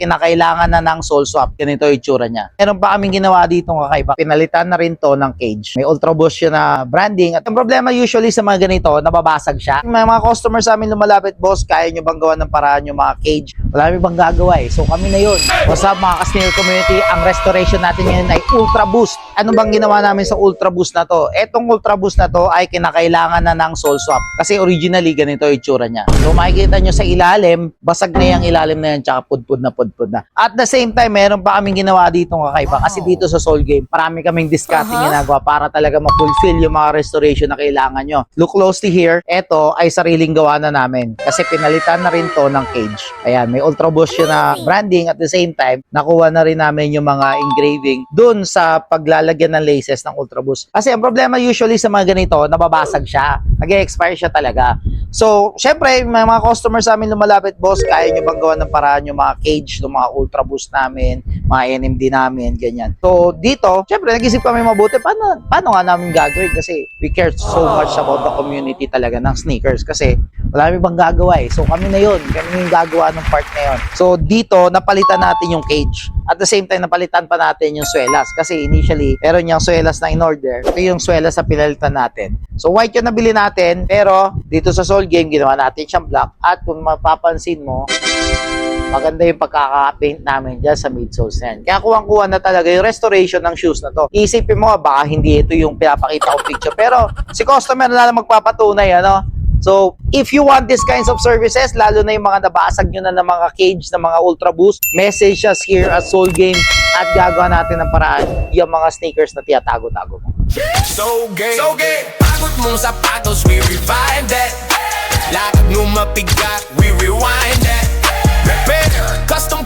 kinakailangan na ng sole swap. Ganito yung itsura niya. Meron pa kaming ginawa dito kakaiba. Pinalitan na rin to ng cage. May Ultra Boost yun na branding. At ang problema usually sa mga ganito, nababasag siya. May mga customers sa amin lumalapit, boss, kaya nyo bang gawa ng paraan yung mga cage? Wala bang gagawa eh. So kami na yun. What's up mga ka-snail community? Ang restoration natin ngayon ay Ultra Boost. Ano bang ginawa namin sa Ultra Boost na to? Etong Ultra Boost na to ay kinakailangan na ng sole swap. Kasi originally ganito yung itsura niya. So makikita nyo sa ilalim, basag na yung ilalim na yan, tsaka pudpud na. At the same time, meron pa kaming ginawa dito kakaiba. Kasi dito sa Soul Game, marami kaming discarding ginagawa para talaga ma-fulfill yung mga restoration na kailangan nyo. Look closely here. Ito ay sariling gawa na namin. Kasi pinalitan na rin to ng cage. Ayan, may Ultra Boost yun na branding. At the same time, nakuha na rin namin yung mga engraving dun sa paglalagyan ng laces ng Ultra Boost. Kasi ang problema usually sa mga ganito, nababasag siya. Nag-expire siya talaga. So, syempre, may mga customers sa amin lumalapit, boss, kaya nyo bang gawa ng paraan yung mga cage, yung mga Ultra Boost namin, mga NMD namin, ganyan. So, dito, syempre, nag-isip kami mabuti, paano nga namin gagawin? Kasi we care so much about the community talaga ng sneakers. Kasi wala bang gagawa eh. So, kami na yun. Kami yung gagawa ng part na yun. So, dito, napalitan natin yung cage. At the same time, napalitan pa natin yung swelas. Kasi initially, meron yung swelas na in-order. Ito yung swelas na pinalitan natin. So, white yung nabili natin. Pero, dito sa Soul Game, ginawa natin siyang black. At kung mapapansin mo, maganda yung pagkaka-paint namin dyan sa midsoles na yan. Kaya kuwang-kuha na talaga yung restoration ng shoes na to. Isipin mo, baka hindi ito yung pinapakita ko picture. Pero, si customer na lang magpapatunay, ano? So, if you want these kinds of services, lalo na yung mga nabasag nyo na ng mga cage, ng mga Ultra Boost, message us here at Soul Game at gagawa natin ng paraan yung mga sneakers na tiyatago-tago mo. So game, pagod mong sapatos, we revive that. Lakad mo mapigat, we rewind that. Repair, custom